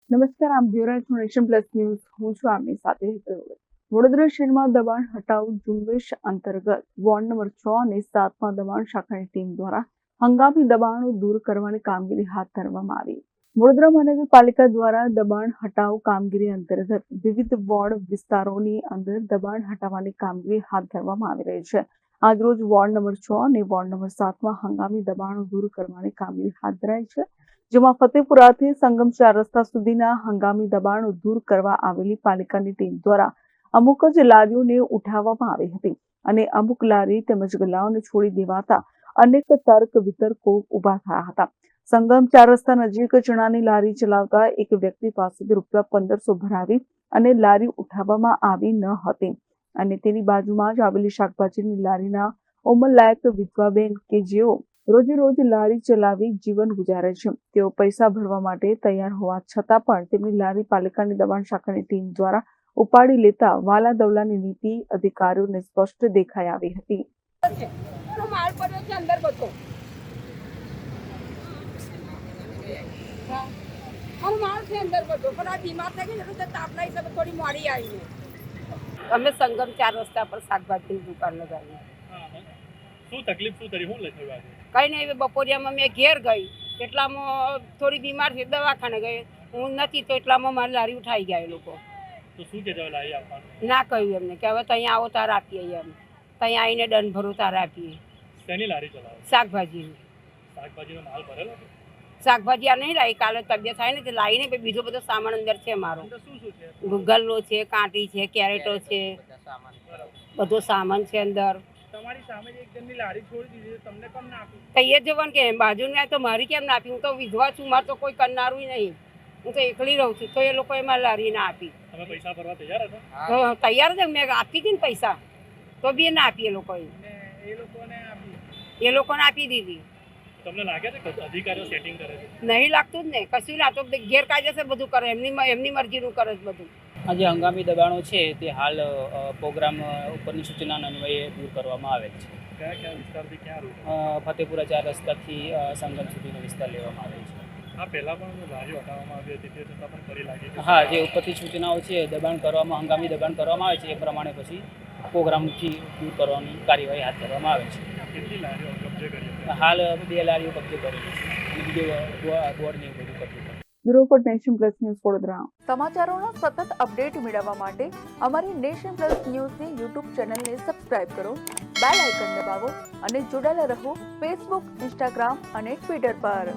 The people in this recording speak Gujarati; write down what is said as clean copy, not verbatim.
નમસ્કાર, આમ જોઈ છો નેશન પ્લસ ન્યૂઝ. હું છું આપની સાથે હેતલ. વડોદરા શહેરમાં દબાણ હટાવ ઝુંબેશ અંતર્ગત વોર્ડ નંબર 6 અને 7માં દબાણ શાખાની ટીમ દ્વારા હંગામી દબાણો દૂર કરવાની કામગીરી હાથ ધરવામાં આવી. વડોદરા મહાનગરપાલિકા દ્વારા દબાણ હટાવ કામગીરી અંતર્ગત વિવિધ વોર્ડ વિસ્તારોની અંદર દબાણ હટાવવાની કામગીરી હાથ ધરવામાં આવી રહી છે. આજરોજ વોર્ડ નંબર 6 અને વોર્ડ નંબર 7માં હંગામી દબાણો દૂર કરવાની કામગીરી હાથ ધરાઈ છે, જેમાં ફતેપુરાથી સંગમ 4 રસ્તા સુધીના હંગામી દબાણો દૂર કરવા આવેલી પાલિકાની ટીમ દ્વારા અમુક જ લારીઓને ઉઠાવવામાં આવી હતી અને અમુક લારી તેમજ ગલ્લાઓને છોડી દેવાતા અનેક તર્ક વિતર્કો ઉભા થયા હતા. સંગમ 4 રસ્તા નજીક ચણાની લારી ચલાવતા એક વ્યક્તિ પાસેથી ₹1500 ભરાવી અને લારી ઉઠાવવામાં આવી ન હતી અને તેની બાજુમાં જ આવેલી શાકભાજીની લારીના ઉંમરલાયક વિધવાબેન કે જેઓ રોજે રોજ લારી ચલાવી જીવન ગુજારે છે, તેઓ પૈસા ભરવા માટે તૈયાર હોવા છતાં પણ તેમની લારી પાલિકાની દબાણ શાખાની ટીમ દ્વારા ઉપાડી લેતા વાલા દવલાની નીતિ અધિકારીઓને સ્પષ્ટ દેખાઈ આવી હતી. અમે સંગમ 4 રસ્તા પર શાકભાજીની દુકાન લગાવી. શું તકલીફ શું થઈ? હું લખ્યું આજે? કઈ નહીં, બપોરિયામાં મેં ઘેર ગઈ એટલામાં થોડી બીમાર છે, દવાખાને ગઈ. હું નથી તો એટલામાં મારી લારી ઉઠાઈ ગયા એ લોકો. તો શું કે લારી આપવાનું ના કહ્યું એમને કે હવે ત્યાં આવો તાર આપીએ, એમ ત્યાં આવીને દંડ ભરો તાર આપીએ. શેની લારી ચલાવો? શાકભાજી. શાકભાજીનો માલ ભરેલો? શાકભાજી આ નહીં લાવી, કાલે તબિયત થાય ને તે લાવીને બીજો બધો સામાન અંદર છે મારો. શું શું છે? ગલ્લો છે, કાંટી છે, કેરેટો છે, બધો સામાન છે અંદર. તમારી સામે એક જણની લારી છોડી દીધી, તમને કેમ ના આપી? તૈયાર જવાનું કે બાજુની આ તો મારી કેમ ના આપી? હું તો વિધવા છું, મારે તો કોઈ કરનારું નહીં. હું તો એકલી રહું છું, તો એ લોકોએ મારી લારી ના આપી. તમે પૈસા ભરવા તૈયાર હતા? તૈયાર જ મેં આપી હતી ને પૈસા, તો બી ના આપી. એ લોકોએ આપી દીધી. તમને લાગે છે કે અધિકારીઓ સેટિંગ કરે છે? નહીં લાગતું જ ને, કશું ના. તો ગેરકાયદેસર બધું કરે, એમની મરજીનું કરે છે બધું. આ જે હંગામી દબાણો છે તે હાલ પ્રોગ્રામ ઉપરની સૂચના અન્વયે દૂર કરવામાં આવે છે. કયા કયા વિસ્તારથી ક્યાં રૂટ? ફતેપુરા 4 રસ્તાથી સંગમ સુધીનો વિસ્તાર લેવામાં આવે છે. આ પહેલાં પણ લારીઓ હટાવવામાં આવી હતી, તે છતાં પણ ફરી લાગી છે? હા, જે ઉપરથી સૂચનાઓ છે દબાણ કરવામાં, હંગામી દબાણ કરવામાં આવે છે, એ પ્રમાણે પછી પ્રોગ્રામથી દૂર કરવાની કાર્યવાહી હાથ ધરવામાં આવે છે. કેટલી લારીઓ કબજે કરી છે? હાલ 2 લારીઓ કબજે કરેલી છે અને બીજો બોર્ડને બધું કબજે કર્યું. Bureau report, Nation Plus News, Vadodara. સમાચારોના સતત અપડેટ મેળવવા માટે અમારી નેશન પ્લસ ન્યૂઝની યુટ્યુબ ચેનલને સબસ્ક્રાઇબ કરો, બેલ આઇકન દબાવો અને જોડાયેલા રહો ફેસબુક, ઇન્સ્ટાગ્રામ અને ટ્વિટર પર.